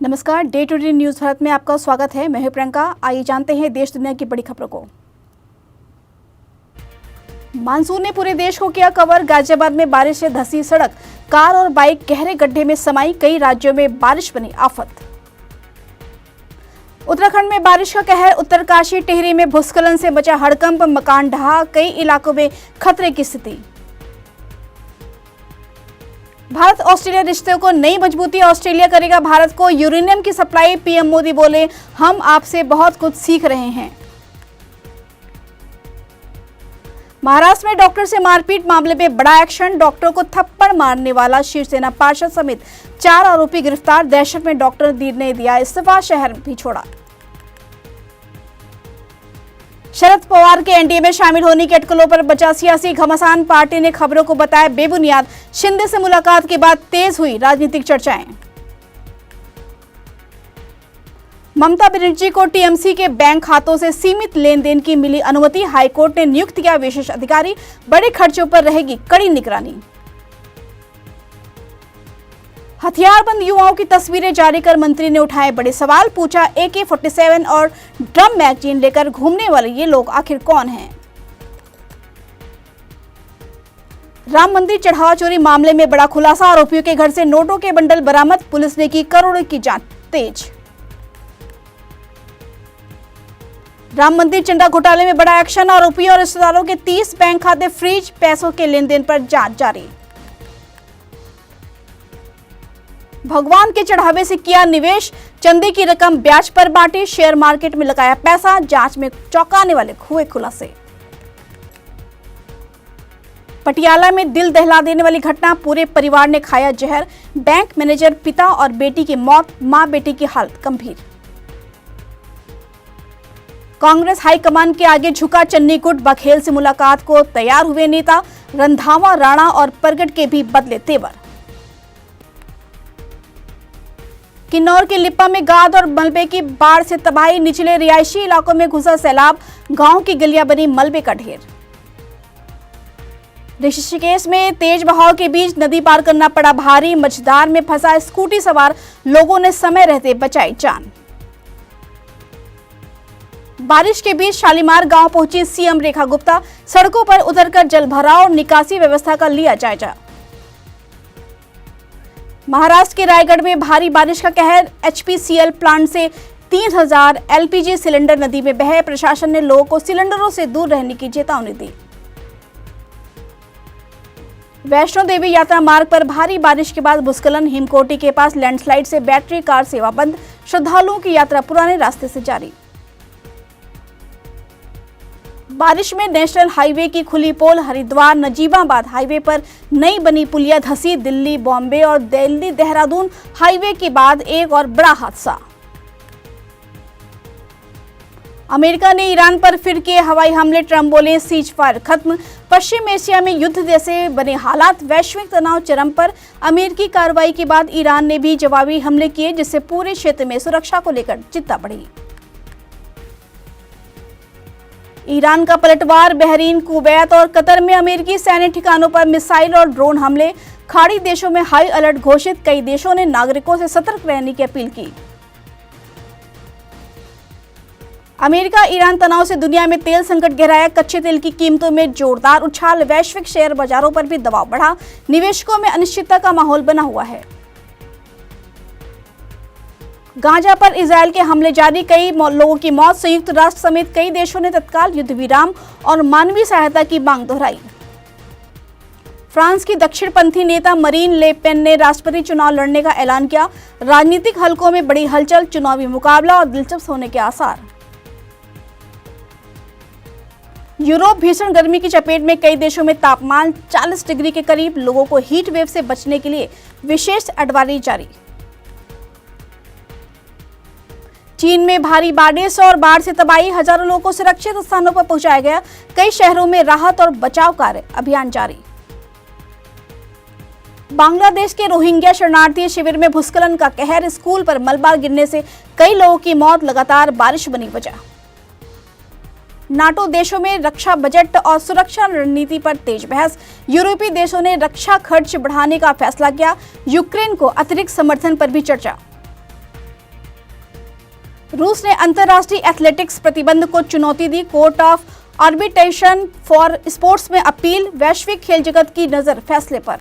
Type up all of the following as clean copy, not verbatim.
नमस्कार, Day to Day News Bharat में आपका स्वागत है। मैं हूं प्रियंका। आइए जानते हैं देश दुनिया की बड़ी खबरों को। मानसून ने पूरे देश को किया कवर। गाजियाबाद में बारिश से धंसी सड़क, कार और बाइक गहरे गड्ढे में समाई। कई राज्यों में बारिश बनी आफत। उत्तराखंड में बारिश का कहर। उत्तरकाशी टिहरी में भूस्खलन से मचा हड़कंप, मकान ढहा। कई इलाकों में खतरे की स्थिति। भारत ऑस्ट्रेलिया रिश्तों को नई मजबूती। ऑस्ट्रेलिया करेगा भारत को यूरेनियम की सप्लाई। पीएम मोदी बोले, हम आपसे बहुत कुछ सीख रहे हैं। महाराष्ट्र में डॉक्टर से मारपीट मामले में बड़ा एक्शन। डॉक्टर को थप्पड़ मारने वाला शिवसेना पार्षद समेत 4 आरोपी गिरफ्तार। दहशत में डॉक्टर ने दिया इस्तीफा, शहर भी छोड़ा। शरद पवार के एनडीए में शामिल होने की अटकलों पर बचा सियासी घमासान। पार्टी ने खबरों को बताया बेबुनियाद। शिंदे से मुलाकात के बाद तेज हुई राजनीतिक चर्चाएं। ममता बनर्जी को टीएमसी के बैंक खातों से सीमित लेन देन की मिली अनुमति। हाईकोर्ट ने नियुक्त किया विशेष अधिकारी। बड़े खर्चों पर रहेगी कड़ी निगरानी। हथियारबंद युवाओं की तस्वीरें जारी कर मंत्री ने उठाए बड़े सवाल। पूछा, AK-47 और ड्रम मैगजीन लेकर घूमने वाले ये लोग आखिर कौन हैं? राम मंदिर चढ़ावा चोरी मामले में बड़ा खुलासा। आरोपियों के घर से नोटों के बंडल बरामद। पुलिस ने की करोड़ों की जांच तेज। राम मंदिर चंदा घोटाले में बड़ा एक्शन। आरोपियों और रिश्तेदारों के 30 बैंक खाते फ्रीज। पैसों के लेन देन पर जांच जारी। भगवान के चढ़ावे से किया निवेश। चंदे की रकम ब्याज पर बांटी। शेयर मार्केट में लगाया पैसा। जांच में चौंकाने वाले हुए खुलासे। पटियाला में दिल दहला देने वाली घटना। पूरे परिवार ने खाया जहर। बैंक मैनेजर, पिता और बेटी की मौत। मां बेटी की हालत गंभीर। कांग्रेस हाईकमान के आगे झुका चन्नी गुट। बघेल से मुलाकात को तैयार हुए नेता। रंधावा, राणा और परगट के भी बदले तेवर। किन्नौर के लिप्पा में गाद और मलबे की बाढ़ से तबाही। निचले रिहायशी इलाकों में घुसा सैलाब। गांव की गलियां बनी मलबे का ढेर। ऋषिकेश में तेज बहाव के बीच नदी पार करना पड़ा भारी। मझधार में फंसा स्कूटी सवार लोगों ने समय रहते बचाई जान। बारिश के बीच शालीमार गांव पहुंची सीएम रेखा गुप्ता। सड़कों पर उतरकर जलभराव और निकासी व्यवस्था का लिया जायजा। महाराष्ट्र के रायगढ़ में भारी बारिश का कहर। HPCL प्लांट से 3000 LPG सिलेंडर नदी में बहे। प्रशासन ने लोगों को सिलेंडरों से दूर रहने की चेतावनी दी। वैष्णो देवी यात्रा मार्ग पर भारी बारिश के बाद भूस्खलन। हिमकोटी के पास लैंडस्लाइड से बैटरी कार सेवा बंद। श्रद्धालुओं की यात्रा पुराने रास्ते से जारी। बारिश में नेशनल हाईवे की खुली पोल। हरिद्वार नजीबाबाद हाईवे पर नई बनी पुलिया धंसी। दिल्ली बॉम्बे और दिल्ली देहरादून हाईवे के बाद एक और बड़ा हादसा। अमेरिका ने ईरान पर फिर किए हवाई हमले। ट्रंप बोले, सीज फायर खत्म। पश्चिम एशिया में युद्ध जैसे बने हालात। वैश्विक तनाव चरम पर। अमेरिकी कार्रवाई के बाद ईरान ने भी जवाबी हमले किए, जिससे पूरे क्षेत्र में सुरक्षा को लेकर चिंता बढ़ी। ईरान का पलटवार। बहरीन, कुवैत और कतर में अमेरिकी सैन्य ठिकानों पर मिसाइल और ड्रोन हमले। खाड़ी देशों में हाई अलर्ट घोषित। कई देशों ने नागरिकों से सतर्क रहने की अपील की। अमेरिका ईरान तनाव से दुनिया में तेल संकट गहराया। कच्चे तेल की कीमतों में जोरदार उछाल। वैश्विक शेयर बाजारों पर भी दबाव बढ़ा। निवेशकों में अनिश्चितता का माहौल बना हुआ है। गाजा पर इजरायल के हमले जारी। कई लोगों की मौत। संयुक्त राष्ट्र समेत कई देशों ने तत्काल युद्ध विराम और मानवीय सहायता की मांग दोहराई। फ्रांस की दक्षिणपंथी नेता मरीन ले पेन ने राष्ट्रपति चुनाव लड़ने का ऐलान किया। राजनीतिक हलकों में बड़ी हलचल। चुनावी मुकाबला और दिलचस्प होने के आसार। यूरोप भीषण गर्मी की चपेट में। कई देशों में तापमान 40 डिग्री के करीब। लोगों को हीट वेव से बचने के लिए विशेष एडवाइजरी जारी। चीन में भारी बारिश और बाढ़ से तबाही। हजारों लोगों को सुरक्षित स्थानों पर पहुंचाया गया। कई शहरों में राहत और बचाव कार्य अभियान जारी। बांग्लादेश के रोहिंग्या शरणार्थी शिविर में भूस्खलन का कहर। स्कूल पर मलबा गिरने से कई लोगों की मौत। लगातार बारिश बनी वजह। नाटो देशों में रक्षा बजट और सुरक्षा रणनीति पर तेज बहस। यूरोपीय देशों ने रक्षा खर्च बढ़ाने का फैसला किया। यूक्रेन को अतिरिक्त समर्थन पर भी चर्चा। रूस ने अंतर्राष्ट्रीय एथलेटिक्स प्रतिबंध को चुनौती दी, court of arbitration for sports में अपील, वैश्विक खेल जगत की नजर फैसले पर।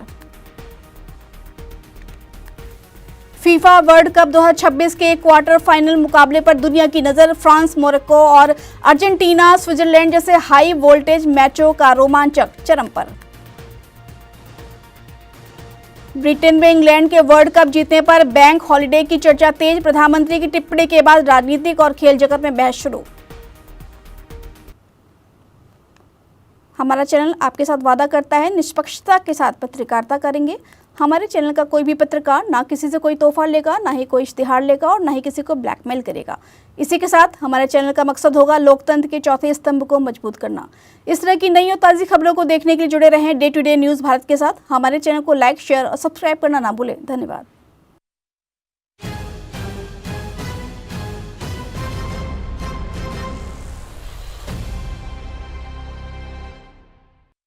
फीफा वर्ल्ड कप 2026 के क्वार्टर फाइनल मुकाबले पर दुनिया की नजर, फ्रांस, मोरक्को और अर्जेंटीना, स्विट्जरलैंड जैसे हाई वोल्टेज मैचों का रोमांचक चरम पर। ब्रिटेन में इंग्लैंड के वर्ल्ड कप जीतने पर बैंक हॉलिडे की चर्चा तेज, प्रधानमंत्री की टिप्पणी के बाद राजनीतिक और खेल जगत में बहस शुरू। हमारा चैनल आपके साथ वादा करता है निष्पक्षता के साथ पत्रकारिता करेंगे। हमारे चैनल का कोई भी पत्रकार ना किसी से कोई तोहफा लेगा, ना ही कोई इश्तिहार लेगा और ना ही किसी को ब्लैकमेल करेगा। इसी के साथ हमारे चैनल का मकसद होगा लोकतंत्र के चौथे स्तंभ को मजबूत करना। इस तरह की नई और ताज़ी खबरों को देखने के लिए जुड़े रहें Day to Day News Bharat के साथ। हमारे चैनल को लाइक, शेयर और सब्सक्राइब करना ना भूलें। धन्यवाद।